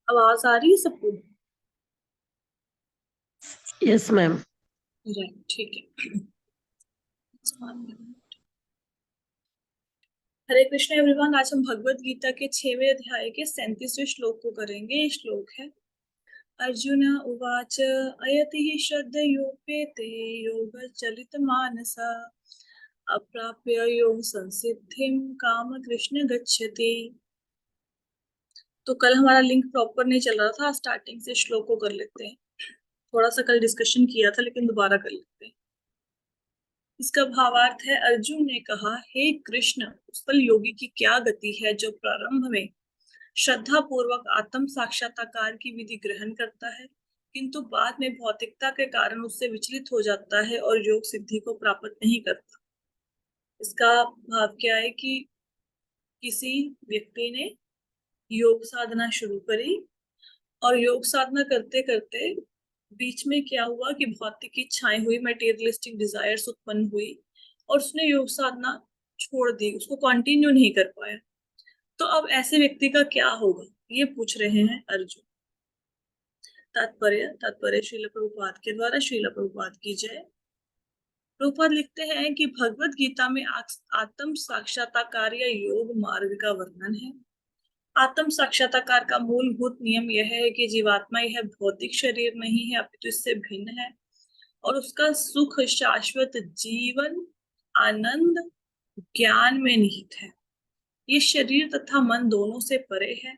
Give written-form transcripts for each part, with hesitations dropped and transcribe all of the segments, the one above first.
आवाज आ रही है सबको? Yes ma'am. राइट, ठीक है। हरे कृष्ण एवरीवन। आज हम भगवत गीता के 6वें अध्याय के 37वें श्लोक को करेंगे। ये श्लोक है, अर्जुन उवाच अयति हि श्रद्धयोपेते योग चलित मानसा अप्राप्य योग संसिद्धिम काम कृष्ण गच्छति। तो कल हमारा लिंक प्रॉपर नहीं चल रहा था, स्टार्टिंग से श्लोक को कर लेते हैं। थोड़ा सा कल डिस्कशन किया था लेकिन दोबारा कर लेते हैं। इसका भावार्थ है, अर्जुन ने कहा, हे कृष्ण, उस फल योगी की क्या गति है जो प्रारंभ में श्रद्धा पूर्वक आत्म साक्षात्कार की विधि ग्रहण करता है, किंतु बाद में भौतिकता के कारण उससे विचलित हो जाता है और योग सिद्धि को प्राप्त नहीं करता। इसका भाव क्या है कि किसी व्यक्ति ने योग साधना शुरू करी और योग साधना करते करते बीच में क्या हुआ कि भौतिक इच्छाएं हुई, मटेरियलिस्टिक डिजायर्स उत्पन्न हुई और उसने योग साधना छोड़ दी, उसको कंटिन्यू नहीं कर पाया। तो अब ऐसे व्यक्ति का क्या होगा, ये पूछ रहे हैं अर्जुन। तात्पर्य तात्पर्य श्रील प्रभुपाद के द्वारा। श्रील प्रभुपाद की जय। प्रभुपाद लिखते हैं कि भगवत गीता में आत्म साक्षात्कार या योग मार्ग का वर्णन है। आत्म साक्षात्कार का मूलभूत नियम यह है कि जीवात्मा यह भौतिक शरीर नहीं है अपितु इससे भिन्न है और उसका सुख शाश्वत जीवन आनंद ज्ञान में निहित है। ये शरीर तथा मन दोनों से परे है।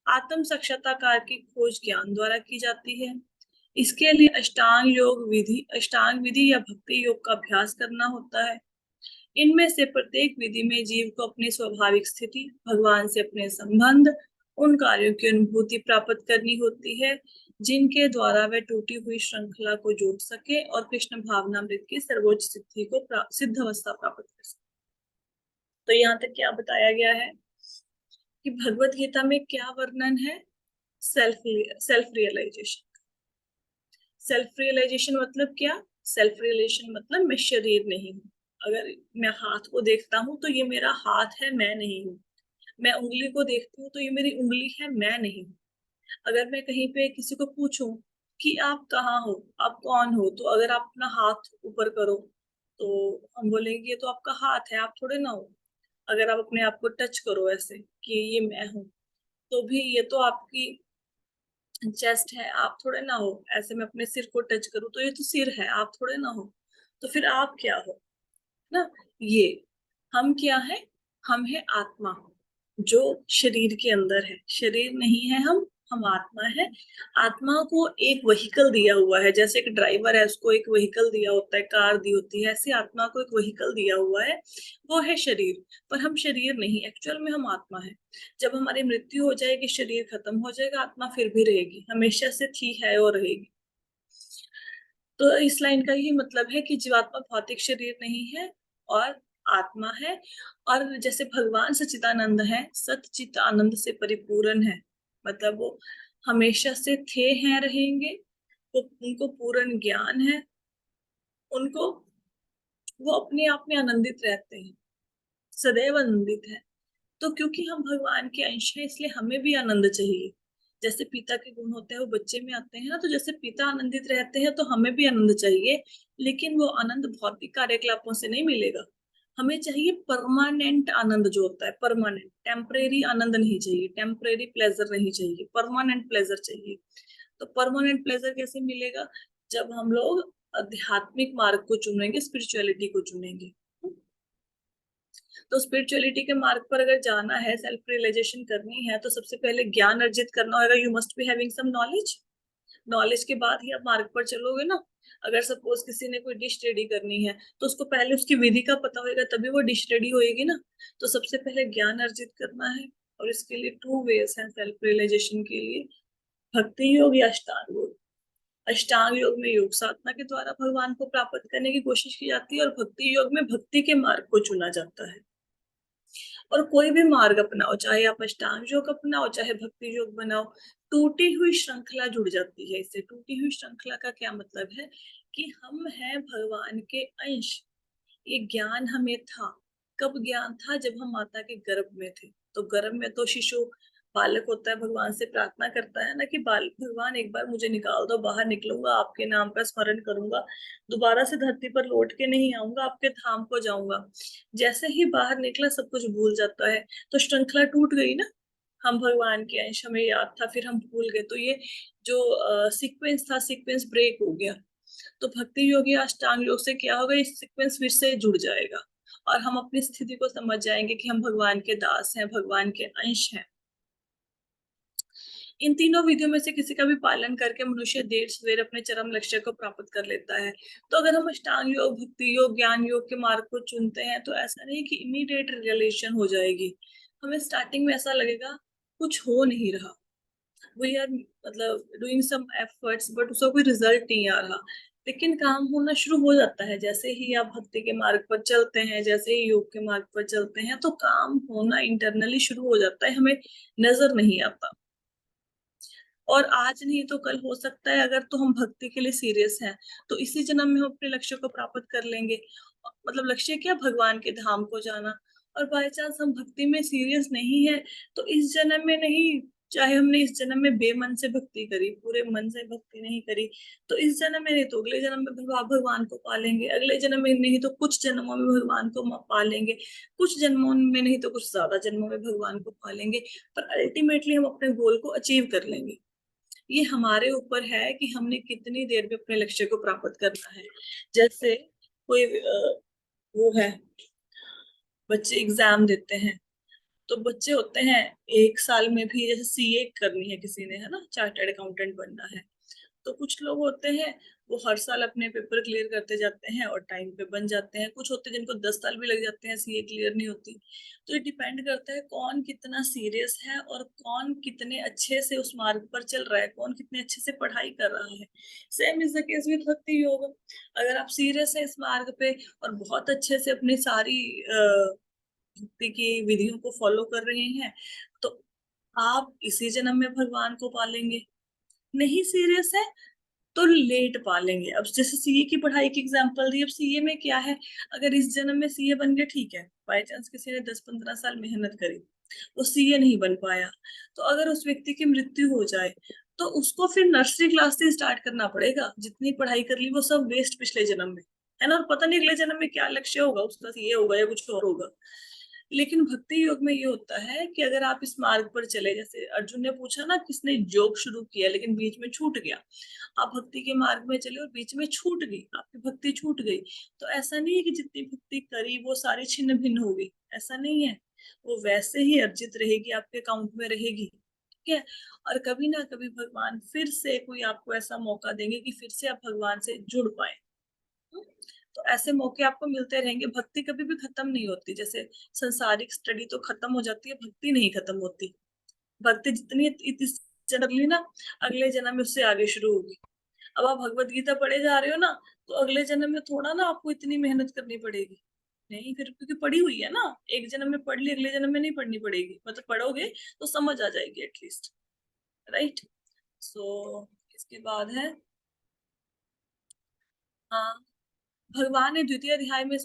आत्म साक्षात्कार की खोज ज्ञान द्वारा की जाती है। इसके लिए अष्टांग विधि या भक्ति योग का अभ्यास करना होता है। इनमें से प्रत्येक विधि में जीव को अपनी स्वाभाविक स्थिति, भगवान से अपने संबंध, उन कार्यों की अनुभूति प्राप्त करनी होती है जिनके द्वारा वह टूटी हुई श्रृंखला को जोड़ सके और कृष्ण भावनामृत की सर्वोच्च सिद्धि को सिद्ध अवस्था प्राप्त कर सके। तो यहाँ तक क्या बताया गया है कि भगवत गीता में क्या वर्णन है? Self self realisation. Self realisation मतलब क्या? सेल्फ रियलाइजेशन मतलब मैं शरीर नहीं हूँ। अगर मैं हाथ को देखता हूँ तो ये मेरा हाथ है, मैं नहीं हूँ। मैं उंगली को देखती हूँ तो ये मेरी उंगली है, मैं नहीं हूँ। अगर मैं कहीं पे किसी को पूछूं कि आप कहाँ हो, आप कौन हो, तो अगर आप अपना हाथ ऊपर करो तो हम बोलेंगे ये तो आपका हाथ है, आप थोड़े ना हो। अगर आप अपने आप को टच करो ऐसे कि ये मैं हूँ, तो भी ये तो आपकी चेस्ट है, आप थोड़े ना हो। ऐसे मैं अपने सिर को टच करूँ तो ये तो सिर है, आप थोड़े ना हो। तो फिर आप क्या हो ना? ये हम क्या है? हम है आत्मा जो शरीर के अंदर है। शरीर नहीं है हम आत्मा है। आत्मा को एक व्हीकल दिया हुआ है, जैसे एक ड्राइवर है उसको एक व्हीकल दिया होता है, कार दी होती है, ऐसे आत्मा को एक व्हीकल दिया हुआ है, वो है शरीर। पर हम शरीर नहीं, एक्चुअल में हम आत्मा है। जब हमारी मृत्यु हो जाएगी, शरीर खत्म हो जाएगा, आत्मा फिर भी रहेगी, हमेशा से थी, है और रहेगी। तो इस लाइन का ही मतलब है कि जीवात्मा भौतिक शरीर नहीं है और आत्मा है। और जैसे भगवान सच्चिदानंद है, सच्चित आनंद से परिपूर्ण है, मतलब वो हमेशा से थे, हैं, रहेंगे। वो उनको पूर्ण ज्ञान है, उनको वो अपने आप में आनंदित रहते हैं, सदैव आनंदित है। तो क्योंकि हम भगवान के अंश हैं इसलिए हमें भी आनंद चाहिए। जैसे पिता के गुण होते हैं वो बच्चे में आते हैं ना, तो जैसे पिता आनंदित रहते हैं तो हमें भी आनंद चाहिए। लेकिन वो आनंद भौतिक कार्यकलापों से नहीं मिलेगा। हमें चाहिए परमानेंट आनंद, जो होता है परमानेंट। टेम्परेरी आनंद नहीं चाहिए, टेम्परेरी प्लेजर नहीं चाहिए, परमानेंट प्लेजर चाहिए। तो परमानेंट प्लेजर कैसे मिलेगा? जब हम लोग आध्यात्मिक मार्ग को चुनेंगे, स्पिरिचुअलिटी को चुनेंगे। तो स्पिरिचुअलिटी के मार्ग पर अगर जाना है, सेल्फ रियलाइजेशन करनी है, तो सबसे पहले ज्ञान अर्जित करना होगा। You must be having some knowledge. Knowledge के बाद ही आप मार्ग पर चलोगे ना। अगर सपोज किसी ने कोई डिश रेडी करनी है तो उसको पहले उसकी विधि का पता होगा, तभी वो डिश रेडी होएगी ना। तो सबसे पहले ज्ञान अर्जित करना है और इसके लिए टू वेज हैं सेल्फ रियलाइजेशन के लिए, भक्ति योग या अष्टांग योग। अष्टांग योग में योग साधना के द्वारा भगवान को प्राप्त करने की कोशिश की जाती है और भक्ति योग में भक्ति के मार्ग को चुना जाता है। और कोई भी मार्ग अपनाओ, चाहे आप अष्टांग योग अपनाओ चाहे भक्ति योग बनाओ, टूटी हुई श्रृंखला जुड़ जाती है इससे। टूटी हुई श्रृंखला का क्या मतलब है कि हम हैं भगवान के अंश। ये ज्ञान हमें था। कब ज्ञान था? जब हम माता के गर्भ में थे। तो गर्भ में तो शिशु बालक होता है, भगवान से प्रार्थना करता है ना कि बाल भगवान एक बार मुझे निकाल दो, बाहर निकलूंगा, आपके नाम का स्मरण करूंगा, दोबारा से धरती पर लौट के नहीं आऊंगा, आपके धाम को जाऊंगा। जैसे ही बाहर निकला सब कुछ भूल जाता है, तो श्रृंखला टूट गई ना। हम भगवान के अंश, हमें याद था, फिर हम भूल गए, तो ये जो सीक्वेंस था, सीक्वेंस ब्रेक हो गया। तो भक्ति योग या अष्टांग योग से क्या होगा, ये सीक्वेंस फिर से जुड़ जाएगा और हम अपनी स्थिति को समझ जाएंगे कि हम भगवान के दास हैं, भगवान के अंश हैं। इन तीनों विधियों में से किसी का भी पालन करके मनुष्य देर सवेर अपने चरम लक्ष्य को प्राप्त कर लेता है। तो अगर हम अष्टांग योग, भक्ति योग, ज्ञान योग के मार्ग को चुनते हैं तो ऐसा नहीं कि इमीडिएट रियलाइजेशन हो जाएगी। हमें स्टार्टिंग में ऐसा लगेगा कुछ हो नहीं रहा, वी आर मतलब डूइंग सम एफर्ट्स, बट उसका कोई रिजल्ट नहीं आ रहा। लेकिन काम होना शुरू हो जाता है जैसे ही आप भक्ति के मार्ग पर चलते हैं, जैसे ही योग के मार्ग पर चलते हैं, तो काम होना इंटरनली शुरू हो जाता है, हमें नजर नहीं आता। और आज नहीं तो कल हो सकता है, अगर तो हम भक्ति के लिए सीरियस हैं तो इसी जन्म में हम अपने लक्ष्य को प्राप्त कर लेंगे। मतलब लक्ष्य क्या, भगवान के धाम को जाना। और बाय चांस हम भक्ति में सीरियस नहीं है तो इस जन्म में नहीं, चाहे हमने इस जन्म में बेमन से भक्ति करी, पूरे मन से भक्ति नहीं करी, तो इस जन्म में नहीं तो अगले जन्म में भगवान को पालेंगे, अगले जन्म में नहीं तो कुछ जन्मों में भगवान को पालेंगे, कुछ जन्मों में नहीं तो कुछ ज्यादा जन्मों में भगवान को पालेंगे। पर अल्टीमेटली हम अपने गोल को अचीव कर लेंगे। ये हमारे ऊपर है कि हमने कितनी देर में अपने लक्ष्य को प्राप्त करना है। जैसे कोई वो है, बच्चे एग्जाम देते हैं, तो बच्चे होते हैं एक साल में भी, जैसे सीए करनी है किसी ने, है ना, चार्टर्ड अकाउंटेंट बनना है, तो कुछ लोग होते हैं वो हर साल अपने पेपर क्लियर करते जाते हैं और टाइम पे बन जाते हैं, कुछ होते हैं जिनको 10 साल भी लग जाते हैं, सीए क्लियर नहीं होती। तो ये डिपेंड करता है कौन कितना सीरियस है और कौन कितने अच्छे से उस मार्ग पर चल रहा है, कौन कितने अच्छे से पढ़ाई कर रहा है। Same is the case with भक्ति योग। अगर आप सीरियस है इस मार्ग पे और बहुत अच्छे से अपनी सारी भक्ति की विधियों को फॉलो कर रहे हैं, तो आप इसी जन्म में भगवान को पालेंगे। नहीं सीरियस है तो लेट पालेंगे। अब जैसे सीए की पढ़ाई की एग्जांपल दी, अब सीए में क्या है, अगर इस जन्म में सीए बन गया ठीक है, बाई चांस किसी ने 10-15 साल मेहनत करी, वो सीए नहीं बन पाया, तो अगर उस व्यक्ति की मृत्यु हो जाए तो उसको फिर नर्सरी क्लास से स्टार्ट करना पड़ेगा, जितनी पढ़ाई कर ली वो सब वेस्ट पिछले जन्म में, है ना। और पता नहीं अगले जन्म में क्या लक्ष्य होगा उसका, सीए होगा या कुछ और होगा। लेकिन भक्ति योग में ये होता है कि अगर आप इस मार्ग पर चले, जैसे अर्जुन ने पूछा ना किसने योग शुरू किया लेकिन बीच में छूट गया, आप भक्ति के मार्ग में चले और बीच में छूट गई, आपकी भक्ति छूट गई, तो ऐसा नहीं है कि जितनी भक्ति करी वो सारी छिन्न भिन्न हो गई, ऐसा नहीं है। वो वैसे ही अर्जित रहेगी, आपके अकाउंट में रहेगी, ठीक है। और कभी ना कभी भगवान फिर से कोई आपको ऐसा मौका देंगे कि फिर से आप भगवान से जुड़ पाए। तो ऐसे मौके आपको मिलते रहेंगे, भक्ति कभी भी खत्म नहीं होती। जैसे संसारिक स्टडी तो खत्म हो जाती है, भक्ति नहीं खत्म होती। भक्ति जितनी इस जन्म ली ना, अगले जन्म में उससे आगे शुरू होगी। अब आप भगवत गीता पढ़े जा रहे हो ना, तो अगले जन्म में थोड़ा ना आपको इतनी मेहनत करनी पड़ेगी, नहीं, फिर क्योंकि पढ़ी हुई है ना, एक जन्म में पढ़ ली, अगले जन्म में नहीं पढ़नी पड़ेगी, मतलब पढ़ोगे तो समझ आ जाएगी एटलीस्ट, राइट। सो इसके बाद है, हाँ, भगवान ने द्वितीय अध्याय में इस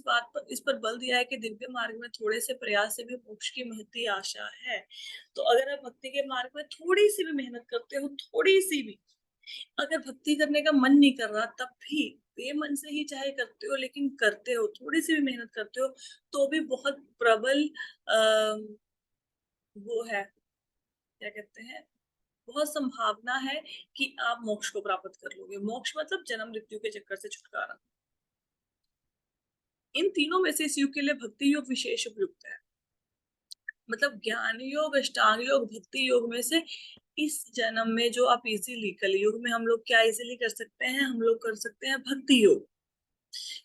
पर बल दिया है कि दिव्य मार्ग में थोड़े से प्रयास से भी मोक्ष की महती आशा है। तो अगर आप भक्ति के मार्ग में थोड़ी सी भी मेहनत करते हो, थोड़ी सी भी, अगर भक्ति करने का मन नहीं कर रहा तब भी बेमन से ही चाहे करते हो, लेकिन करते हो, थोड़ी सी भी मेहनत करते हो, तो भी बहुत प्रबल वो है, क्या कहते हैं, बहुत संभावना है कि आप मोक्ष को प्राप्त कर लोगे। मोक्ष मतलब जन्म मृत्यु के चक्कर से छुटकारा। इन तीनों में से इस युग के लिए भक्ति योग विशेष उपयुक्त है। मतलब ज्ञान योग, अष्टांग योग, भक्ति योग में से इस जन्म में जो आप इजीली, कलयुग में हम लोग क्या इजीली कर सकते हैं, हम लोग कर सकते हैं भक्ति योग,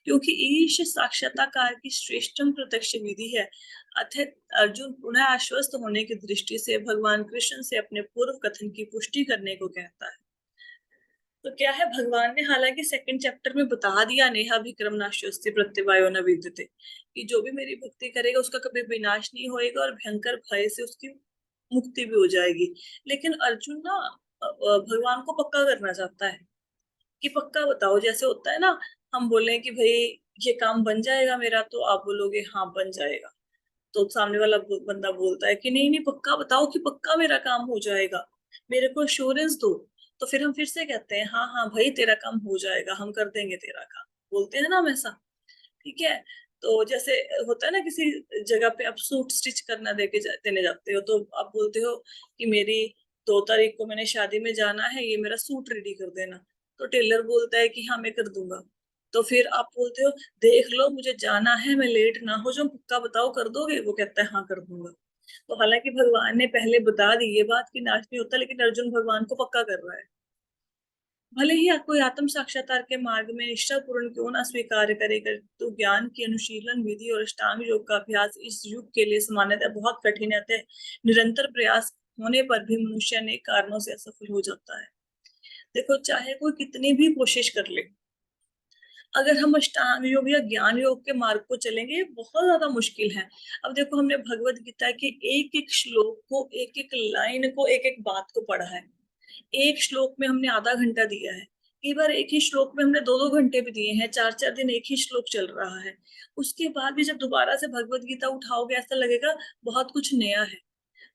क्योंकि ईश साक्षात्कार की श्रेष्ठतम प्रत्यक्ष विधि है। अतः अर्जुन पुनः आश्वस्त होने की दृष्टि से भगवान कृष्ण से अपने पूर्व कथन की पुष्टि करने को कहता है। तो क्या है, भगवान ने हालांकि सेकंड चैप्टर में बता दिया, नेहा विक्रम नाश्योस्ति प्रत्यवायो न विद्यते, कि जो भी मेरी भक्ति करेगा उसका कभी विनाश नहीं होएगा और भयंकर भय से उसकी मुक्ति भी हो जाएगी। लेकिन अर्जुन ना भगवान को पक्का करना चाहता है कि पक्का बताओ, जैसे होता है ना, हम बोले कि भाई ये काम बन जाएगा मेरा, तो आप बोलोगे हाँ बन जाएगा, तो सामने वाला बंदा बोलता है कि नहीं नहीं पक्का बताओ कि पक्का मेरा काम हो जाएगा, मेरे को एश्योरेंस दो। तो फिर हम फिर से कहते हैं हाँ हाँ भाई तेरा काम हो जाएगा, हम कर देंगे तेरा काम, बोलते हैं ना हम ऐसा। ठीक है। तो जैसे होता है ना किसी जगह पे आप सूट स्टिच करना देने जाते हो, तो आप बोलते हो कि मेरी 2 तारीख को मैंने शादी में जाना है, ये मेरा सूट रेडी कर देना। तो टेलर बोलता है कि हाँ मैं कर दूंगा। तो फिर आप बोलते हो देख लो मुझे जाना है, मैं लेट ना हो जाऊं, पक्का बताओ कर दोगे? वो कहता है हाँ कर दूंगा। तो हालांकि भगवान ने पहले बता दी ये बात कि नाच नहीं होता, लेकिन अर्जुन भगवान को पक्का कर रहा है। भले ही कोई आत्म साक्षात्कार के मार्ग में निष्ठा पूर्ण क्यों ना स्वीकार करेगा, तो ज्ञान की अनुशीलन विधि और अष्टांग योग का अभ्यास इस युग के लिए सामान्यतः बहुत कठिन है। अतः निरंतर प्रयास होने पर भी मनुष्य अनेक कारणों से असफल हो जाता है। देखो चाहे कोई कितनी भी कोशिश कर ले, अगर हम अष्टांग योग या ज्ञान योग के मार्ग को चलेंगे ये बहुत ज्यादा मुश्किल है। अब देखो हमने भगवत गीता के एक एक श्लोक को, एक एक लाइन को, एक एक बात को पढ़ा है। एक श्लोक में हमने आधा घंटा दिया है, कई बार एक ही श्लोक में हमने 2-2 घंटे भी दिए हैं, 4-4 दिन एक ही श्लोक चल रहा है। उसके बाद भी जब दोबारा से भगवत गीता उठाओगे ऐसा लगेगा बहुत कुछ नया है।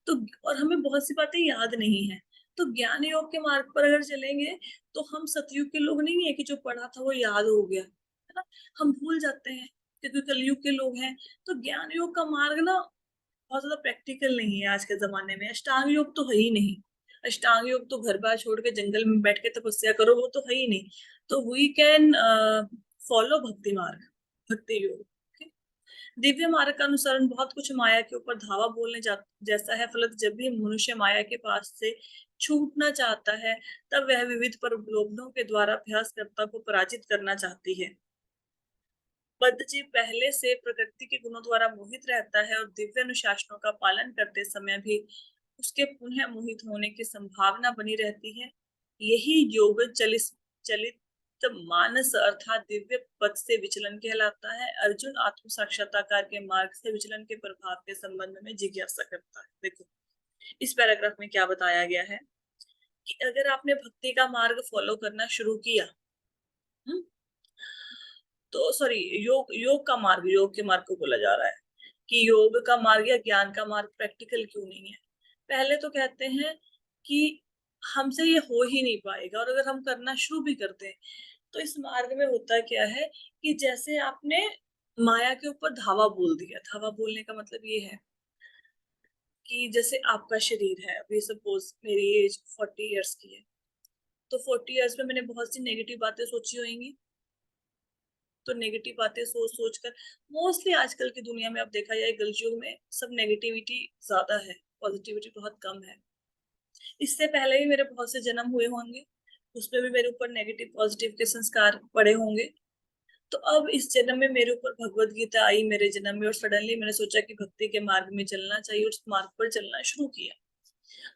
तो और हमें बहुत सी बातें याद नहीं है। तो ज्ञान योग के मार्ग पर अगर चलेंगे तो हम सतयुग के लोग नहीं है कि जो पढ़ा था वो याद हो गया, है ना? हम भूल जाते हैं क्योंकि कलयुग के लोग हैं। तो ज्ञान योग का मार्ग ना बहुत ज्यादा प्रैक्टिकल नहीं है आज के जमाने में। अष्टांग योग तो है ही नहीं। अष्टांग योग तो घर बार छोड़ के जंगल में बैठ के तपस्या करो, वो तो है ही नहीं। तो वी कैन फॉलो भक्ति मार्ग, भक्ति योग। okay? दिव्य मार्ग का अनुसरण बहुत कुछ माया के ऊपर धावा बोलने जैसा है। फलत जब भी मनुष्य माया के पास से छूटना चाहता है, तब वह विविध प्रलोभनों के द्वारा अभ्यासकर्ता को पराजित करना चाहती है। बद्ध जीव पहले से प्रकृति के गुणों द्वारा मोहित रहता है और दिव्य अनुशासनों का पालन करते समय भी उसके पुनः मोहित होने की संभावना बनी रहती है। यही योग चलित चलित मानस अर्थात दिव्य पथ से विचलन कहलाता है। अर्जुन आत्म साक्षात्कार के मार्ग से विचलन के प्रभाव के संबंध में जिज्ञासा करता है। देखो इस पैराग्राफ में क्या बताया गया है कि अगर आपने भक्ति का मार्ग फॉलो करना शुरू किया, हम्म, तो सॉरी, योग योग का मार्ग, योग के मार्ग को बोला जा रहा है कि योग का मार्ग या ज्ञान का मार्ग प्रैक्टिकल क्यों नहीं है। पहले तो कहते हैं कि हमसे ये हो ही नहीं पाएगा, और अगर हम करना शुरू भी करते हैं तो इस मार्ग में होता क्या है कि जैसे आपने माया के ऊपर धावा बोल दिया। धावा बोलने का मतलब ये है कि जैसे आपका शरीर है, अभी सपोज मेरी एज 40 इयर्स की है, तो 40 इयर्स में मैंने बहुत सी नेगेटिव बातें सोची होंगी। तो नेगेटिव बातें सोच सोच कर मोस्टली आजकल की दुनिया में आप देखा जाए कलयुग में सब नेगेटिविटी ज्यादा है, पॉजिटिविटी बहुत कम है। इससे पहले भी मेरे बहुत से जन्म हुए होंगे, उसमें भी मेरे ऊपर नेगेटिव पॉजिटिव के संस्कार पड़े होंगे। तो अब इस जन्म में मेरे ऊपर भगवत गीता आई मेरे जन्म में, और सडनली मैंने सोचा कि भक्ति के मार्ग में चलना चाहिए और उस मार्ग पर चलना शुरू किया।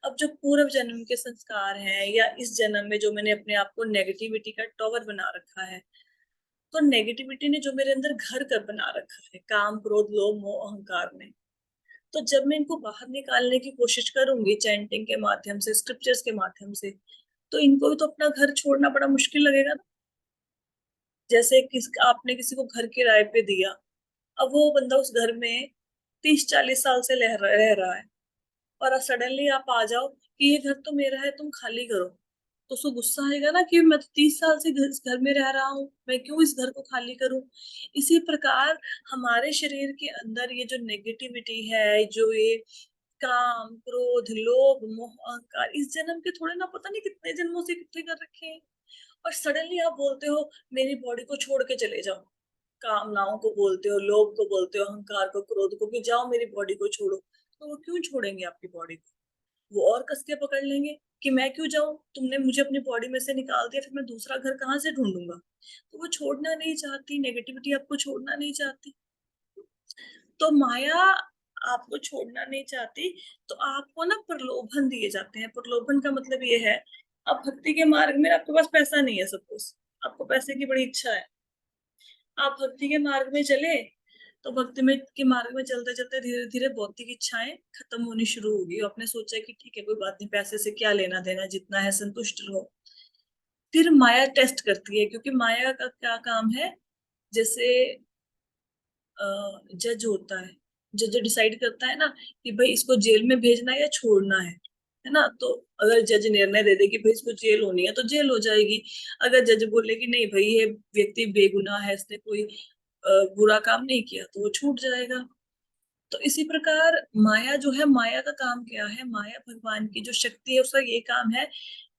अब जो पूर्व जन्म के संस्कार हैं या इस जन्म में जो मैंने अपने आप को नेगेटिविटी का टॉवर बना रखा है, तो नेगेटिविटी ने जो मेरे अंदर घर कर बना रखा है काम क्रोध लोभ मोह अहंकार में, तो जब मैं इनको बाहर निकालने की कोशिश करूंगी चैंटिंग के माध्यम से, स्क्रिप्चर्स के माध्यम से, तो इनको भी तो अपना घर छोड़ना बड़ा मुश्किल लगेगा ना। जैसे आपने किसी को घर किराए पे दिया, अब वो बंदा उस घर में 30-40 साल से रह रहा है, और सडनली आप आ जाओ कि ये घर तो मेरा है तुम खाली करो, तो उसको गुस्सा आएगा ना कि मैं तो 30 साल से इस घर में रह रहा हूँ, मैं क्यों इस घर को खाली करूं। इसी प्रकार हमारे शरीर के अंदर ये जो नेगेटिविटी है, जो ये काम क्रोध लोभ मोह अहंकार, इस जन्म के थोड़े ना पता नहीं कितने जन्मों से इकट्ठे कर रखे हैं। और सडनली आप बोलते हो मेरी बॉडी को छोड़ के चले जाओ, कामनाओं को बोलते हो, लोभ को बोलते हो, अहंकार को, क्रोध को कि जाओ मेरी बॉडी को छोड़ो, तो वो क्यों छोड़ेंगे आपकी बॉडी को? वो और कस के पकड़ लेंगे कि मैं क्यों जाऊं, तुमने मुझे अपनी बॉडी में से निकाल दिया, फिर मैं दूसरा घर कहाँ से ढूंढूंगा। तो वो छोड़ना नहीं चाहती, नेगेटिविटी आपको छोड़ना नहीं चाहती। तो माया आपको छोड़ना नहीं चाहती, तो आपको ना प्रलोभन दिए जाते हैं। प्रलोभन का मतलब ये है, अब भक्ति के मार्ग में आपके पास पैसा नहीं है, सपोज आपको पैसे की बड़ी इच्छा है, आप भक्ति के मार्ग में चले, तो भक्ति में के मार्ग में चलते चलते धीरे धीरे भौतिक इच्छाएं खत्म होनी शुरू होगी। आपने सोचा कि ठीक है कोई बात नहीं, पैसे से क्या लेना देना, जितना है संतुष्ट रहो। फिर माया टेस्ट करती है, क्योंकि माया का क्या काम है, जैसे जज होता है, जज डिसाइड करता है ना कि भाई इसको जेल में भेजना है या छोड़ना है ना। तो अगर जज निर्णय दे दे कि भाई इसको जेल होनी है तो जेल हो जाएगी। अगर जज बोले कि नहीं भाई ये व्यक्ति बेगुनाह है, इसने कोई बुरा काम नहीं किया, तो वो छूट जाएगा। तो इसी प्रकार माया जो है, माया का काम क्या है? माया भगवान की जो शक्ति है उसका ये काम है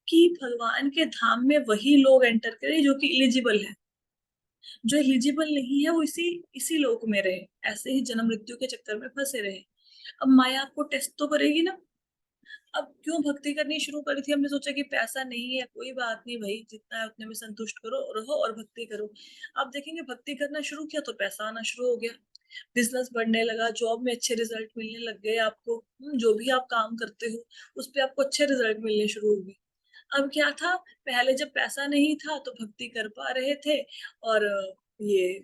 कि भगवान के धाम में वही लोग एंटर करें जो कि एलिजिबल है। जो एलिजिबल नहीं है वो इसी इसी लोक में रहे, ऐसे ही जन्म मृत्यु के चक्कर में फंसे रहे। अब माया आपको टेस्ट तो करेगी ना। अब क्यों भक्ति करनी शुरू करी थी? हमने सोचा कि पैसा नहीं है, कोई बात नहीं भाई, जितना है उतने में संतुष्ट करो, रहो और भक्ति करो। अब देखेंगे भक्ति करना शुरू किया तो पैसा आना शुरू हो गया, बिजनेस बढ़ने लगा, जॉब में अच्छे रिजल्ट मिलने लग गए आपको। जो भी आप काम करते हो उस पे आपको अच्छे रिजल्ट मिलने शुरू हो गए। अब क्या था, पहले जब पैसा नहीं था तो भक्ति कर पा रहे थे, और ये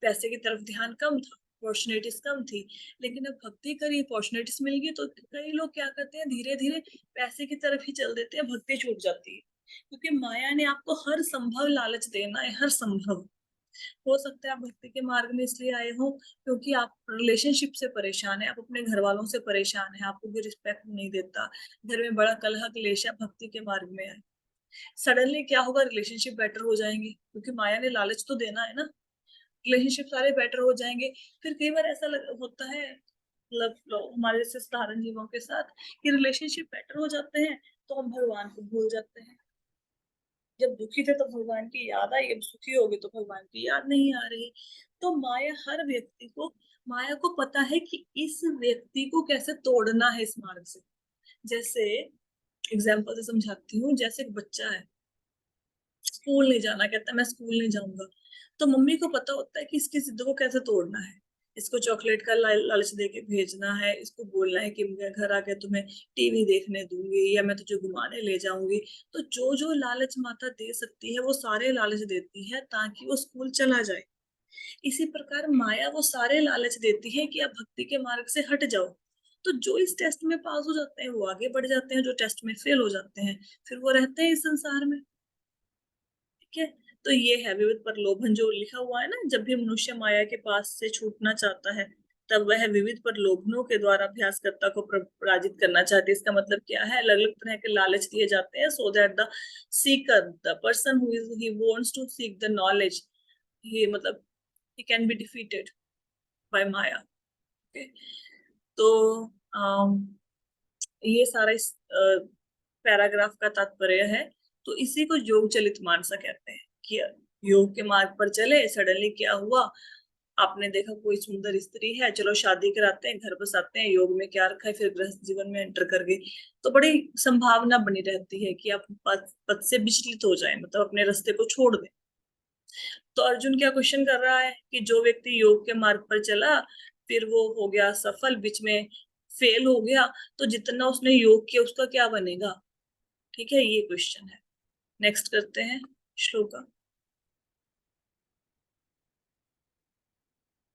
पैसे की तरफ ध्यान कम था, अपॉर्चुनिटीज कम थी। लेकिन अब भक्ति करी, अपॉर्चुनिटीज मिल गई, तो कई लोग क्या करते हैं, धीरे धीरे पैसे की तरफ ही चल देते हैं, भक्ति छूट जाती है। क्योंकि माया ने आपको हर संभव लालच देना है, हर संभव। हो सकता है आप भक्ति के मार्ग में इसलिए आए हो क्योंकि आप रिलेशनशिप से परेशान है, आप अपने घर वालों से परेशान है, आपको भी रिस्पेक्ट नहीं देता, घर में बड़ा कलह क्लेश है, भक्ति के मार्ग में आए। सडनली क्या होगा, रिलेशनशिप बेटर हो जाएंगे, क्योंकि माया ने लालच तो देना है ना। रिलेशनशिप सारे बेटर हो जाएंगे। फिर कई बार ऐसा होता है, मतलब हमारे जैसे साधारण जीवों के साथ, कि रिलेशनशिप बेटर हो जाते हैं तो हम भगवान को भूल जाते हैं। जब दुखी थे तो भगवान की याद आई, अब सुखी हो गए तो भगवान की याद नहीं आ रही। तो माया हर व्यक्ति को, माया को पता है कि इस व्यक्ति को कैसे तोड़ना है इस मार्ग से। जैसे एग्जाम्पल से समझाती हूँ, जैसे एक बच्चा है, स्कूल नहीं जाना, कहता है मैं स्कूल नहीं जाऊंगा। तो मम्मी को पता होता है कि इसकी जिद को कैसे तोड़ना है। इसको चॉकलेट का लालच दे के भेजना है, इसको बोलना है कि मैं घर आके तुम्हें टीवी देखने दूंगी या मैं तुझे घुमाने ले जाऊंगी। तो जो जो लालच माता दे सकती है वो सारे लालच देती है ताकि वो स्कूल चला जाए। इसी प्रकार माया वो सारे लालच देती है कि आप भक्ति के मार्ग से हट जाओ। तो जो इस टेस्ट में पास हो जाते हैं वो आगे बढ़ जाते हैं, जो टेस्ट में फेल हो जाते हैं फिर वो रहते हैं इस संसार में। ठीक है। तो ये है विविध प्रलोभन जो लिखा हुआ है ना, जब भी मनुष्य माया के पास से छूटना चाहता है तब वह विविध प्रलोभनों के द्वारा अभ्यासकर्ता को पराजित करना चाहती है। इसका मतलब क्या है, अलग अलग तरह के लालच दिए जाते हैं so that the seeker, the person who is he wants to seek the knowledge, he मतलब he can be defeated by Maya. Okay? तो ये सारा इस पैराग्राफ का तात्पर्य है। तो इसी को योग चलित मानसा कहते हैं कि योग के मार्ग पर चले, सडनली क्या हुआ, आपने देखा कोई सुंदर स्त्री है, चलो शादी कराते हैं, घर बसाते हैं, योग में क्या रखा है, फिर गृहस्थ जीवन में एंटर कर गई। तो बड़ी संभावना बनी रहती है कि आप पद से विचलित हो जाए, मतलब अपने रास्ते को छोड़ दें। तो अर्जुन क्या क्वेश्चन कर रहा है कि जो व्यक्ति योग के मार्ग पर चला, फिर वो हो गया सफल, बीच में फेल हो गया, तो जितना उसने योग किया उसका क्या बनेगा? ठीक है, ये क्वेश्चन है। नेक्स्ट करते हैं श्लोका।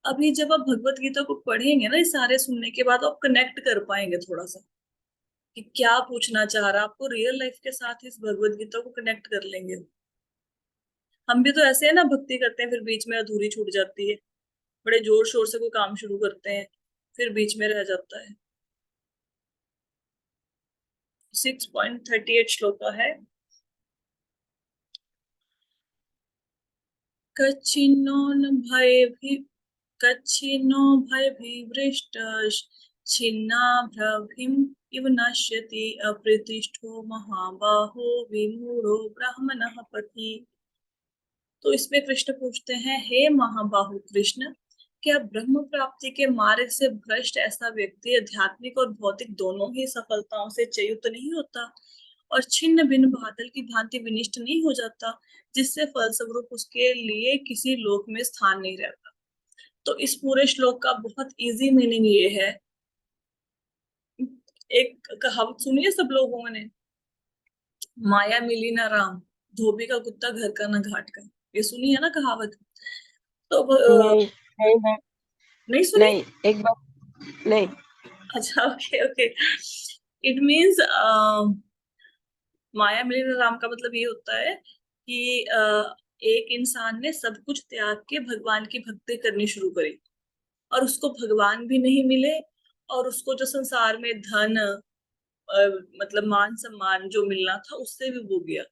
अभी जब आप भगवत गीता को पढ़ेंगे ना, ये सारे सुनने के बाद आप कनेक्ट कर पाएंगे थोड़ा सा कि क्या पूछना चाह रहा है, आपको रियल लाइफ के साथ इस भगवत गीता को कनेक्ट कर लेंगे। हम भी तो ऐसे है ना, भक्ति करते हैं फिर बीच में अधूरी छूट जाती है, बड़े जोर शोर से कोई काम शुरू करते हैं फिर बीच में रह जाता है। 6.38 श्लोका है। कच्छिन्नो न भयभि कच्छिन्नो भयभिवृष्ट छिन्नाभ्रभिम् इव नश्यति अप्रतिष्ठो महाबाहो विमूढ़ो ब्राह्मणः पथि। तो इसमें कृष्ण पूछते हैं, हे महाबाहु कृष्ण, क्या ब्रह्म प्राप्ति के मार्ग से भ्रष्ट ऐसा व्यक्ति आध्यात्मिक और भौतिक दोनों ही सफलताओं से च्युत नहीं होता और छिन्न भिन्न बादल की भांति विनिष्ट नहीं हो जाता, जिससे फलस्वरूप उसके लिए किसी लोक में स्थान नहीं रहता? तो इस पूरे श्लोक का बहुत इजी मीनिंग ये है, एक कहावत सुनी है सब लोगों ने, माया मिली ना राम, धोबी का कुत्ता घर का ना घाट का। ये सुनी है ना कहावत? तो नहीं नहीं नहीं नहीं सुनी? नहीं, एक बार नहीं। अच्छा, ओके ओके। इट मीन्स माया मिलन राम का मतलब ये होता है कि एक इंसान ने सब कुछ त्याग के भगवान की भक्ति करनी शुरू करी, और उसको भगवान भी नहीं मिले, और उसको जो संसार में धन मतलब मान सम्मान जो मिलना था उससे भी वो गया।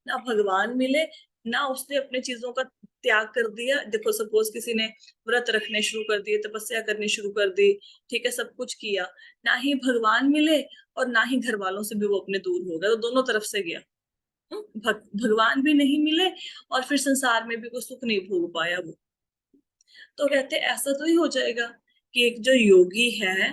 ना भगवान मिले, ना उसने अपने चीजों का त्याग कर दिया। देखो सपोज किसी ने व्रत रखने शुरू कर दिए, तपस्या करनी शुरू कर दी, ठीक है, सब कुछ किया, ना ही भगवान मिले और ना ही घर वालों से भी वो अपने दूर हो गए, वो दोनों तरफ से गया। भगवान भी नहीं मिले और फिर संसार में भी कोई सुख नहीं भोग पाया वो। तो कहते ऐसा तो ही हो जाएगा कि एक जो योगी है,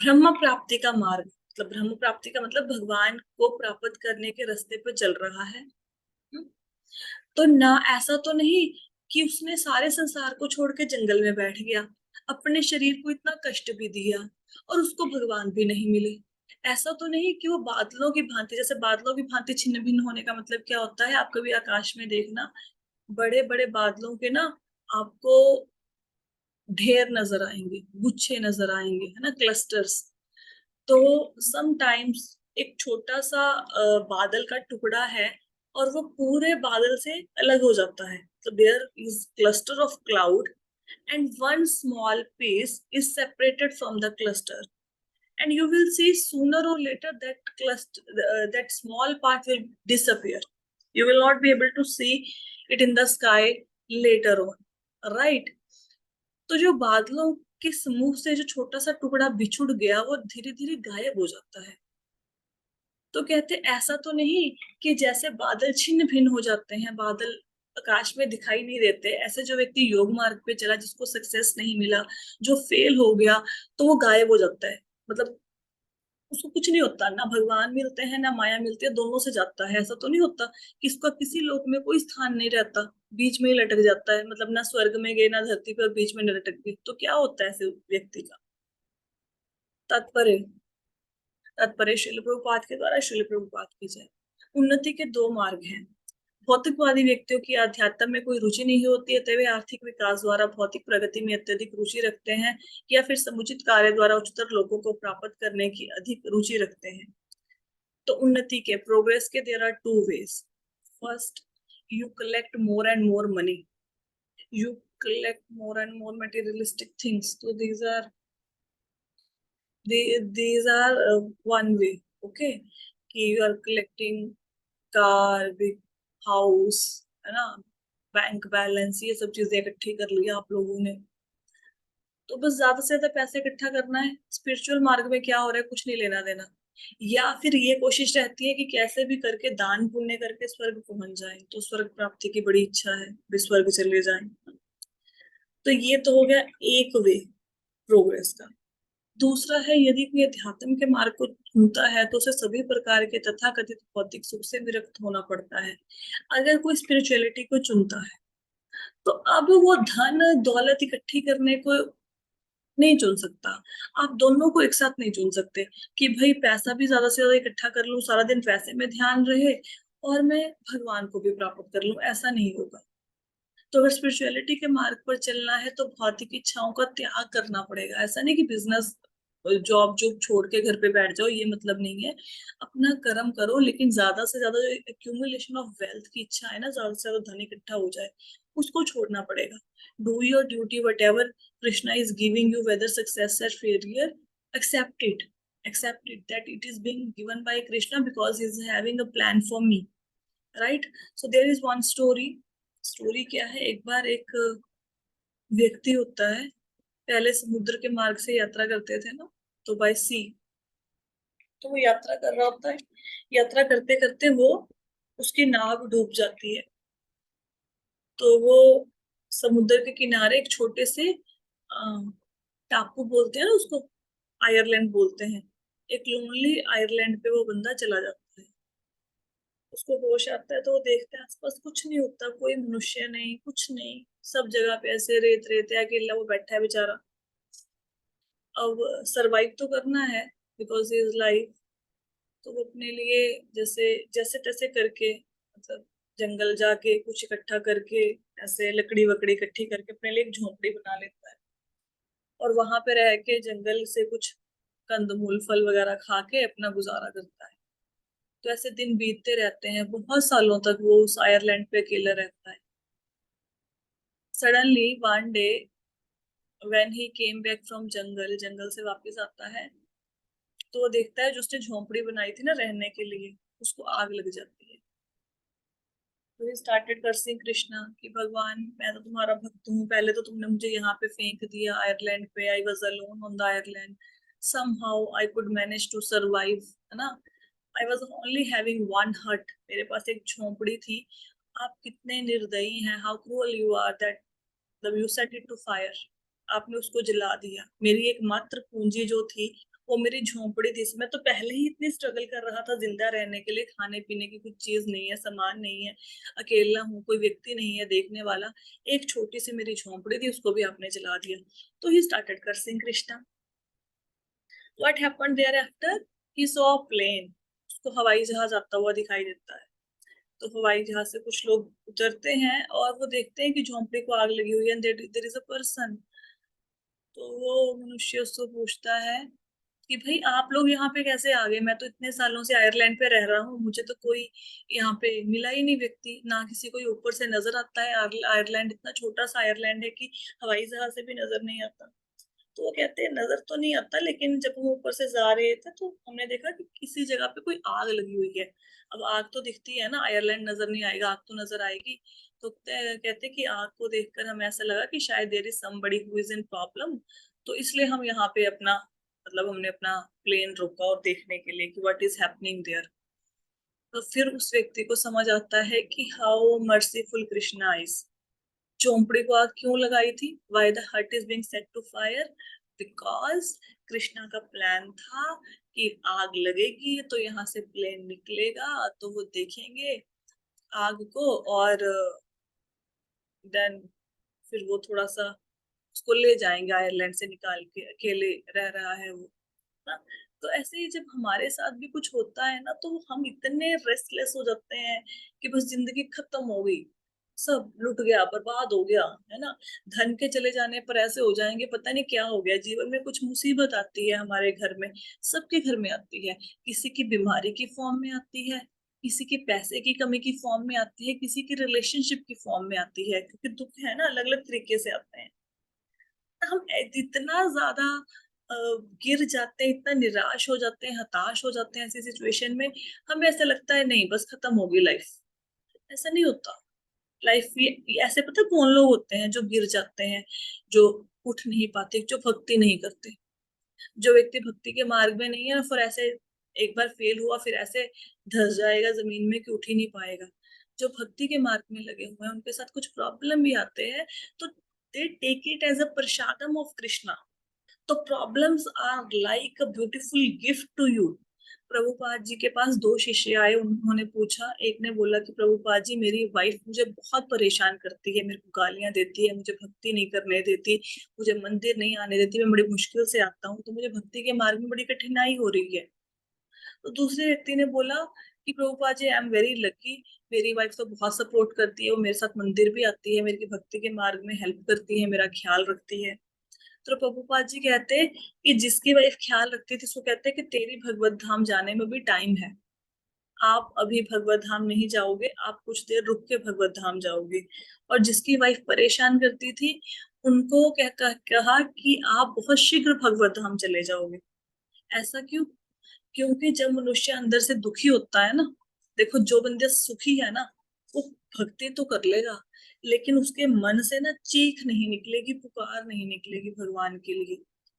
ब्रह्म प्राप्ति का मार्ग, मतलब ब्रह्म प्राप्ति का मतलब भगवान को प्राप्त करने के रास्ते पे चल रहा है। हम्म, तो ना ऐसा तो नहीं कि उसने सारे संसार को छोड़ के जंगल में बैठ गया, अपने शरीर को इतना कष्ट भी दिया और उसको भगवान भी नहीं मिले। ऐसा तो नहीं कि वो बादलों की भांति, जैसे बादलों की भांति छिन्न भिन्न होने का मतलब क्या होता है, आप कभी आकाश में देखना, बड़े बड़े बादलों के ना आपको ढेर नजर आएंगे, गुच्छे नजर आएंगे, है ना, क्लस्टर्स। तो समटाइम्स एक छोटा सा बादल का टुकड़ा है और वो पूरे बादल से अलग हो जाता है, तो there is cluster of cloud and one small piece is separated from the cluster, and you will see sooner or later that cluster, that small part will disappear. You will not be able to see it in the sky later on, right? तो जो बादलों के समूह से जो छोटा सा टुकड़ा बिछुड़ गया वो धीरे धीरे गायब हो जाता है। तो कहते ऐसा तो नहीं कि जैसे बादल छिन्न भिन्न हो जाते हैं, बादल आकाश में दिखाई नहीं देते, ऐसे जो व्यक्ति योग मार्ग पे चला, जिसको सक्सेस नहीं मिला, जो फेल हो गया, तो वो गायब हो जाता है, मतलब उसको कुछ नहीं होता, ना भगवान मिलते हैं ना माया मिलती है, दोनों से जाता है। ऐसा तो नहीं होता कि इसका किसी लोक में कोई स्थान नहीं रहता, बीच में ही लटक जाता है, मतलब ना स्वर्ग में गए ना धरती पर, बीच में लटक गए, तो क्या होता है ऐसे व्यक्ति का। तात्पर्य, तात्पर्य श्रील प्रभुपाद के द्वारा श्रील प्रभुपाद की जय। उन्नति के दो मार्ग हैं। भौतिकवादी व्यक्तियों की अध्यात्म में कोई रुचि नहीं होती है, वे आर्थिक विकास द्वारा भौतिक प्रगति में अत्यधिक रुचि रखते हैं, या फिर समुचित कार्य द्वारा उच्चतर लोगों को प्राप्त करने की अधिक रुचि रखते हैं। तो उन्नति के, प्रोग्रेस के, there are two ways. First, you collect more and more money, you collect more and more materialistic things, so these are one way, okay, कि you are collecting car, big house, है ना, bank balance, ये सब चीजें इकट्ठी कर लिया आप लोगों ने, तो बस ज्यादा से ज्यादा पैसे इकट्ठा करना है। स्पिरिचुअल मार्ग में क्या हो रहा है, कुछ नहीं लेना देना। या फिर ये कोशिश रहती है कि कैसे भी करके दान पुण्य करके स्वर्ग पहुंच जाए, तो स्वर्ग प्राप्ति की बड़ी इच्छा है, भी स्वर्ग चले जाए। तो ये तो हो गया एक वे प्रोग्रेस का। दूसरा है, यदि कोई अध्यात्म के मार्ग को चुनता है तो उसे सभी प्रकार के तथाकथित भौतिक सुख से विरक्त होना पड़ता है। अगर कोई स्पिरिचुअलिटी को चुनता है तो अब वो धन दौलत इकट्ठी करने को नहीं चुन सकता। आप दोनों को एक साथ नहीं चुन सकते कि भाई पैसा भी ज्यादा से ज्यादा इकट्ठा कर लूं, सारा दिन पैसे में ध्यान रहे और मैं भगवान को भी प्राप्त कर लूं, ऐसा नहीं होगा। तो अगर स्पिरिचुअलिटी के मार्ग पर चलना है तो भौतिक इच्छाओं का त्याग करना पड़ेगा। ऐसा नहीं कि बिजनेस जॉब जॉब छोड़ के घर पे बैठ जाओ, ये मतलब नहीं है। अपना कर्म करो, लेकिन ज्यादा से ज्यादा जो एक्यूमुलेशन ऑफ वेल्थ की इच्छा है ना, ज्यादा से ज्यादा धन इकट्ठा हो जाए, उसको छोड़ना पड़ेगा। Do your duty whatever Krishna is giving you, whether success और failure, accept it, accept it that it is being given by Krishna because he is having a plan for me, right? So there is one story। Story क्या है, एक बार एक व्यक्ति होता है, पहले समुद्र के मार्ग से यात्रा करते थे ना, तो बाय सी, तो वो यात्रा कर रहा होता है, यात्रा करते करते वो, उसकी नाव डूब जाती है। तो वो समुद्र के किनारे एक छोटे से टापू बोलते हैं ना उसको, आयरलैंड बोलते हैं, एक लोनली आयरलैंड पे वो बंदा चला जाता है। उसको होश आता है तो वो देखता है आसपास कुछ नहीं होता, कोई मनुष्य नहीं, कुछ नहीं, सब जगह पे ऐसे रेत रेत है, अकेला वो बैठा है बेचारा। अब सरवाइव तो करना है बिकॉज इज लाइफ, तो वो अपने लिए जैसे जैसे तैसे करके, मतलब जंगल जाके कुछ इकट्ठा करके, ऐसे लकड़ी वकड़ी इकट्ठी करके अपने लिए एक झोंपड़ी बना लेता है, और वहां पे रह के जंगल से कुछ कंदमूल फल वगैरह खा के अपना गुजारा करता है। तो ऐसे दिन बीतते रहते हैं, बहुत सालों तक वो उस आयरलैंड पे अकेला रहता है। Suddenly one day when he came back from jungle, जंगल से वापस आता है तो वो देखता है जो उसने झोंपड़ी बनाई थी ना रहने के लिए, उसको आग लग जाती है। तो ही स्टार्टेड कर्सिंग कृष्णा कि भगवान मैं तो तुम्हारा भक्त हूँ, पहले तो तुमने मुझे यहाँ पे फेंक दिया आयरलैंड पे, I was alone on the Ireland, somehow I could manage to survive, है ना। I was only having one hut, मेरे पास एक झोंपड़ी थी। आप कितने निर्दयी हैं, how cruel you are that you set it to fire, आपने उसको जला दिया। मेरी एक मात्र पूंजी जो थी वो मेरी झोंपड़ी थी, मैं तो पहले ही इतनी स्ट्रगल कर रहा था जिंदा रहने के लिए, खाने पीने की कुछ चीज नहीं है, सामान नहीं है, अकेला हूँ, कोई व्यक्ति नहीं है देखने वाला, एक छोटी सी मेरी झोंपड़ी थी उसको भी आपने जला दिया। तो he started cursing Krishna. What happened there after, he saw a plane, उसको हवाई जहाज आता हुआ दिखाई देता है। तो हवाई जहाज से कुछ लोग उतरते हैं और वो देखते हैं कि झोंपड़ी को आग लगी हुई है, देयर इज अ पर्सन। तो वो मनुष्य उसको पूछता है कि भाई आप लोग यहाँ पे कैसे आ गए, मैं तो इतने सालों से आयरलैंड पे रह रहा हूँ, मुझे तो कोई यहाँ पे मिला ही नहीं व्यक्ति, ना किसी कोई ऊपर से नजर आता है, आयरलैंड इतना छोटा सा आयरलैंड है कि हवाई जहाज से भी नजर नहीं आता। तो वो कहते हैं नजर तो नहीं आता, लेकिन जब हम ऊपर से जा रहे थे तो हमने देखा कि किसी जगह पे कोई आग लगी हुई है। अब आग तो दिखती है ना, आयरलैंड नजर नहीं आएगा, आग तो नजर आएगी। तो कहते कि आग को देखकर हमें ऐसा लगा कि शायद there is somebody who is in problem, तो इसलिए हम यहाँ पे अपना मतलब हमने अपना प्लेन रोका और देखने के लिए कि व्हाट इज हैपनिंग देयर। तो फिर उस व्यक्ति को समझ आता है कि हाउ मर्सीफुल कृष्णा इज, झोंपड़ी को आग क्यों लगाई थी, why the hut is being set to fire, because Krishna का प्लान था कि आग लगेगी तो यहाँ से प्लेन निकलेगा तो वो देखेंगे आग को, और देन फिर वो थोड़ा सा उसको ले जाएंगे आयरलैंड से निकाल के, अकेले रह रहा है वो ना। तो ऐसे ही जब हमारे साथ भी कुछ होता है ना तो हम इतने रेस्टलेस हो जाते हैं कि बस जिंदगी खत्म हो गई, सब लुट गया, बर्बाद हो गया, है ना। धन के चले जाने पर ऐसे हो जाएंगे पता नहीं क्या हो गया, जीवन में कुछ मुसीबत आती है हमारे घर में, सबके घर में आती है, किसी की बीमारी की फॉर्म में आती है, किसी की पैसे की कमी की फॉर्म में आती है, किसी की रिलेशनशिप की फॉर्म में आती है, क्योंकि दुख है ना अलग अलग तरीके से आते हैं। हम इतना ज्यादा अ, गिर जाते हैं, इतना निराश हो जाते हैं, हताश हो जाते हैं ऐसी सिचुएशन में, हमें ऐसा लगता है नहीं बस खत्म हो गई लाइफ। ऐसा नहीं होता। लाइफ ये ऐसे पता है कौन लोग होते हैं जो गिर जाते हैं, जो उठ नहीं पाते, जो भक्ति नहीं करते। जो व्यक्ति भक्ति के मार्ग में नहीं है ना, फिर ऐसे एक बार फेल हुआ फिर ऐसे धस जाएगा जमीन में कि उठ ही नहीं पाएगा। जो भक्ति के मार्ग में लगे हुए हैं उनके साथ कुछ प्रॉब्लम भी आते हैं तो they take it as a prasadam of Krishna. तो problems are like a beautiful gift to you. Prabhupada ji के पास दो शिष्य आए, उन्होंने पूछा, एक ने बोला कि प्रभुपाद जी मेरी वाइफ मुझे बहुत परेशान करती है, मेरे को गालियां देती है, मुझे भक्ति नहीं करने देती, मुझे मंदिर नहीं आने देती, मैं बड़ी मुश्किल से आता हूँ तो मुझे भक्ति के मार्ग में बड़ी कठिनाई हो रही है। तो दूसरे व्यक्ति ने बोला कि Prabhupada ji I am very lucky, मेरी वाइफ तो बहुत सपोर्ट करती है, वो मेरे साथ मंदिर भी आती है, मेरी भक्ति के मार्ग में हेल्प करती है, मेरा ख्याल रखती है। तो प्रभुपाद जी कहते हैं कि जिसकी वाइफ ख्याल रखती थी उसको कहते हैं कि तेरी भगवत धाम जाने में भी टाइम है, आप अभी भगवत धाम नहीं जाओगे, आप कुछ देर रुक के भगवत धाम जाओगे। और जिसकी वाइफ परेशान करती थी उनको कहा कि आप बहुत शीघ्र भगवत धाम चले जाओगे। ऐसा क्यों? क्योंकि जब मनुष्य अंदर से दुखी होता है ना, देखो जो बंदे सुखी है ना वो भक्ति तो कर लेगा, लेकिन उसके मन से ना चीख नहीं निकलेगी, पुकार नहीं निकलेगी भगवान के लिए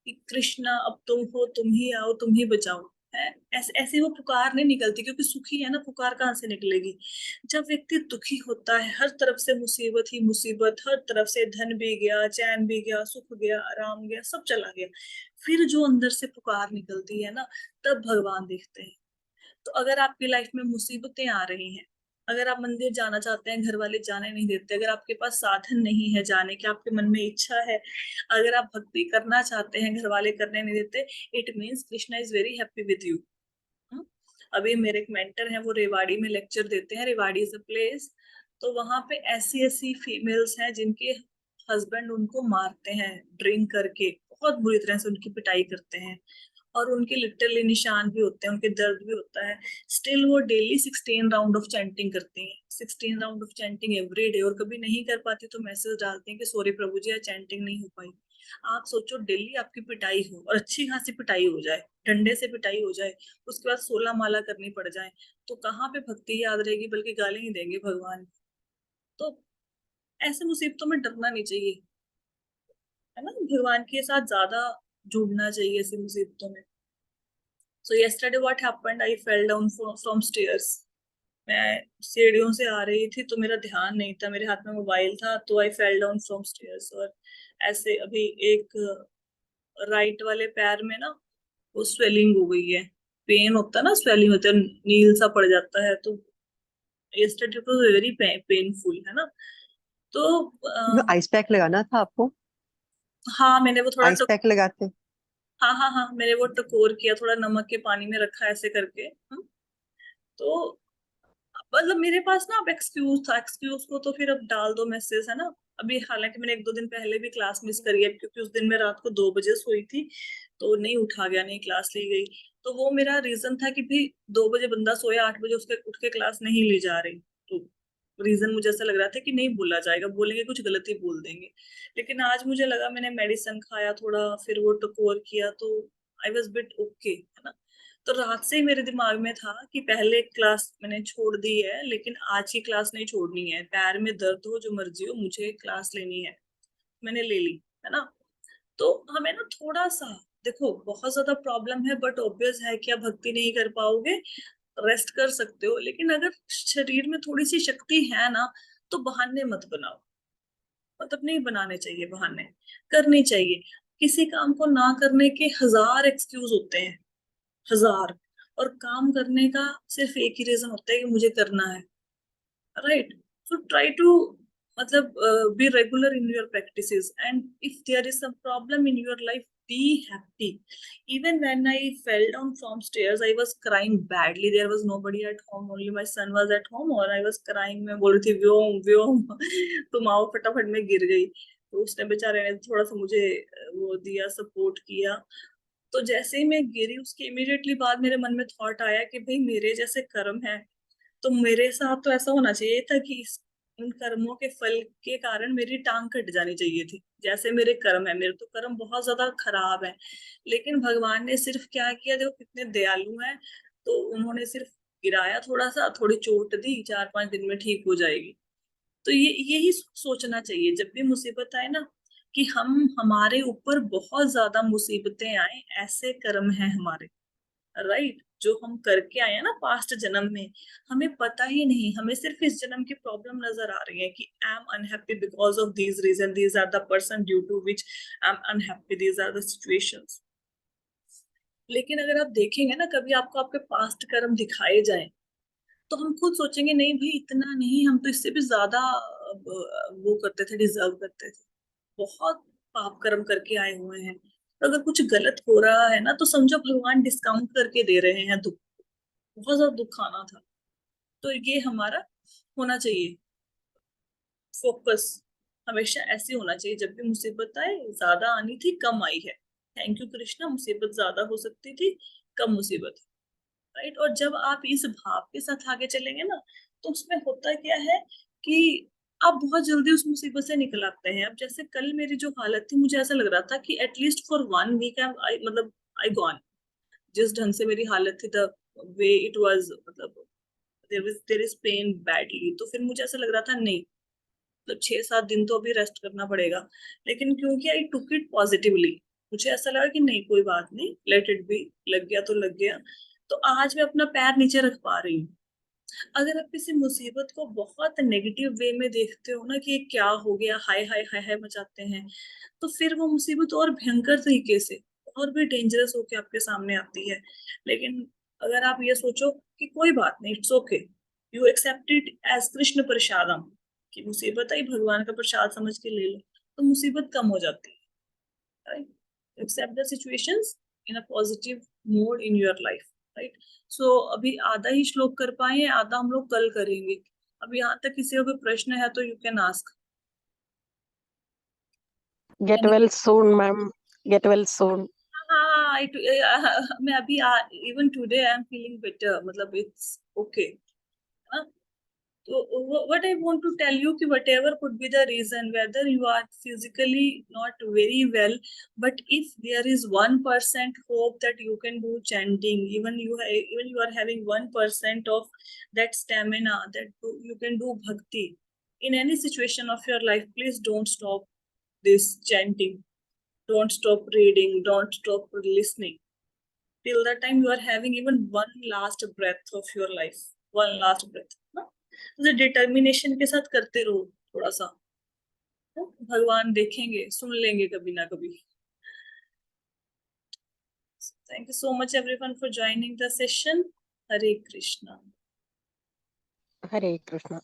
कि कृष्णा अब तुम हो, तुम ही आओ, तुम ही बचाओ। है ऐसे ऐसे वो पुकार नहीं निकलती, क्योंकि सुखी है ना, पुकार कहाँ से निकलेगी। जब व्यक्ति दुखी होता है, हर तरफ से मुसीबत ही मुसीबत, हर तरफ से धन भी गया, चैन भी गया, सुख गया, आराम गया, सब चला गया, फिर जो अंदर से पुकार निकलती है ना तब भगवान देखते हैं। तो अगर आपकी लाइफ में मुसीबतें आ रही हैं, अगर आप मंदिर जाना चाहते हैं घर वाले जाने नहीं देते, अगर आपके पास साधन नहीं है जाने के, आपके मन में इच्छा है, अगर आप भक्ति करना चाहते हैं घर वाले करने नहीं देते, it means Krishna is very happy with you. अभी मेरे एक मेंटर हैं, वो रेवाड़ी में लेक्चर देते हैं, रेवाड़ी इज अ प्लेस। तो वहां पे ऐसी ऐसी फीमेल्स हैं जिनके हस्बैंड उनको मारते हैं ड्रिंक करके, बहुत बुरी तरह से उनकी पिटाई करते हैं, और उनके लिटरली निशान भी होते हैं, उनके दर्द भी होता है। स्टिल वो डेली 16 राउंड ऑफ चैंटिंग करती हैं, 16 round of chanting every day, और कभी नहीं कर पाती तो मैसेज डालती हैं कि सॉरी प्रभु जी आज चैंटिंग नहीं हो पाई। आप सोचो डेली आपकी पिटाई हो और अच्छी खासी पिटाई हो जाए, डंडे से पिटाई हो जाए, उसके बाद 16 माला करनी पड़ जाए, तो कहाँ पे भक्ति याद रहेगी, बल्कि गाली ही देंगे भगवान। तो ऐसे मुसीबतों में डरना नहीं चाहिए, है ना, भगवान के साथ ज्यादा जुड़ना चाहिए ऐसी मुसीबतों में। सो yesterday what happened, I fell down from stairs. मैं सीढ़ियों से आ रही थी तो मेरा ध्यान नहीं था, मेरे हाथ में मोबाइल था, तो आई फेल डाउन फ्रॉम स्टेयर्स। और ऐसे अभी एक राइट वाले पैर में ना वो स्वेलिंग हो गई है, पेन होता है ना, स्वेलिंग होता है, नील सा पड़ जाता है, तो yesterday was वेरी पेनफुल, है ना। तो आइस पैक लगाना था आपको, हाँ मैंने वो थोड़ा आइस पैक लगाते। हाँ हाँ हाँ, मैंने वो टकोर किया, थोड़ा नमक के पानी में रखा ऐसे करके। तो मतलब मेरे पास ना अब एक्सक्यूज था, एक्सक्यूज को तो फिर अब डाल दो मैसेज, है ना। अभी हालांकि मैंने 1-2 दिन पहले भी क्लास मिस करी है, क्योंकि उस दिन मैं रात को 2 बजे सोई थी, तो नहीं उठा गया, नहीं क्लास ली गई। तो वो मेरा रीजन था कि भाई 2 बजे बंदा सोया, 8 बजे उसके उठ के क्लास नहीं ली जा रही, तो रीजन मुझे ऐसा लग रहा था कि नहीं बोला जाएगा, बोलेंगे कुछ गलत ही बोल देंगे। लेकिन आज मुझे लगा, मैंने मेडिसिन खाया थोड़ा, फिर वो टकोर किया, तो आई वॉज बिट ओके, है ना। तो रात से ही मेरे दिमाग में था कि पहले क्लास मैंने छोड़ दी है, लेकिन आज की क्लास नहीं छोड़नी है, पैर में दर्द हो जो मर्जी हो, मुझे क्लास लेनी है। मैंने ले ली, है ना। तो हमें ना थोड़ा सा, देखो बहुत ज्यादा प्रॉब्लम है, बट ऑब्वियस है कि आप भक्ति नहीं कर पाओगे, रेस्ट कर सकते हो, लेकिन अगर शरीर में थोड़ी सी शक्ति है ना, तो बहाने मत बनाओ, मतलब नहीं बनाने चाहिए बहाने, करनी चाहिए। किसी काम को ना करने के 1000 एक्सक्यूज होते हैं, 1000, और काम करने का सिर्फ एक ही रीजन होता है कि मुझे करना है, राइट। सो ट्राई टू, मतलब be regular in your practices, and if there is some problem in your life, be happy. Even when I fell down from stairs, I was crying badly. There was nobody at home, only my son was at home, और I was crying. मैं बोल रही थी व्योम व्योम तुम आओ, फटाफट में गिर गई, तो उसने बेचारे ने थोड़ा सा मुझे वो दिया, सपोर्ट किया। तो जैसे ही मैं गिरी, उसके इमीडिएटली बाद मेरे मन में थॉट आया कि भाई मेरे जैसे कर्म है, तो मेरे साथ तो ऐसा होना चाहिए था कि उन कर्मों के फल के कारण मेरी टांग कट जानी चाहिए थी, जैसे मेरे कर्म है। मेरे तो कर्म बहुत ज्यादा खराब है, लेकिन भगवान ने सिर्फ क्या किया, देखो कितने दयालु हैं, तो उन्होंने सिर्फ गिराया, थोड़ा सा थोड़ी चोट दी, 4-5 दिन में ठीक हो जाएगी। तो ये यही सोचना चाहिए जब भी मुसीबत आए ना, कि हम, हमारे ऊपर बहुत ज्यादा मुसीबतें आए, ऐसे कर्म हैं हमारे, राइट, जो हम करके आए हैं ना पास्ट जन्म में, हमें पता ही नहीं, हमें सिर्फ इस जन्म की प्रॉब्लम नजर आ रही है कि I am unhappy because of these reason, these are the person due to which I am unhappy, these are the situations. लेकिन अगर आप देखेंगे ना, कभी आपको आपके पास्ट कर्म दिखाए जाए, तो हम खुद सोचेंगे नहीं भाई इतना नहीं, हम तो इससे भी ज्यादा वो करते थे, डिजर्व करते थे, बहुत पाप कर्म करके आए हुए हैं। तो अगर कुछ गलत हो रहा है ना, तो समझो भगवान डिस्काउंट करके दे रहे हैं दुख, बहुत ज्यादा दुख आना था। तो ये हमारा होना चाहिए फोकस, हमेशा ऐसे होना चाहिए, जब भी मुसीबत आए, ज्यादा आनी थी कम आई है, थैंक यू कृष्णा, मुसीबत ज्यादा हो सकती थी, कम मुसीबत, राइट। और जब आप इस भाव के साथ आगे चलेंगे ना, तो उसमें होता क्या है कि आप बहुत जल्दी उस मुसीबत से निकल आते हैं। अब जैसे कल मेरी जो हालत थी, मुझे ऐसा लग रहा था कि एटलीस्ट फॉर 1 वीक आई, मतलब आई गॉन, जिस ढंग से मेरी हालत थी, द वे इट वाज, मतलब देयर इज पेन बैडली, तो फिर मुझे ऐसा लग रहा था नहीं, मतलब 6-7 दिन तो अभी रेस्ट करना पड़ेगा। लेकिन क्योंकि आई टुक इट पॉजिटिवली, मुझे ऐसा लगा कि नहीं कोई बात नहीं, लेट इट बी, लग गया तो लग गया। तो आज मैं अपना पैर नीचे रख पा रही हूँ। अगर आप किसी मुसीबत को बहुत नेगेटिव वे में देखते हो ना, कि ये क्या हो गया, हाय हाय हाय हाय मचाते हैं, तो फिर वो मुसीबत और भयंकर तरीके से, और भी डेंजरस होके आपके सामने आती है। लेकिन अगर आप ये सोचो कि कोई बात नहीं, it's okay, you accept it as Krishna prasadam, कि मुसीबत आई भगवान का प्रसाद समझ के ले लो, तो मुसीबत कम हो जाती है, right. Accept the situations in a positive mode in your life, right. So अभी आधा ही श्लोक कर पाए हैं, आधा हम लोग कल करेंगे। अब यहाँ तक किसी को कोई प्रश्न है तो you can ask. Get well soon, ma'am. Get well soon. हाँ मैं अभी even today I am feeling better, मतलब it's okay, So what I want to tell you कि whatever could be the reason, whether you are physically not very well, but if there is 1% hope that you can do chanting, even you are having 1% of that stamina that you can do bhakti in any situation of your life, please don't stop this chanting. Don't stop reading. Don't stop listening till the time you are having even one last breath of your life. One last breath. ना? तो determination के साथ करते रहो थोड़ा सा, भगवान देखेंगे, सुन लेंगे कभी ना कभी. Thank you so much everyone for joining the session. Hare Krishna. Hare Krishna.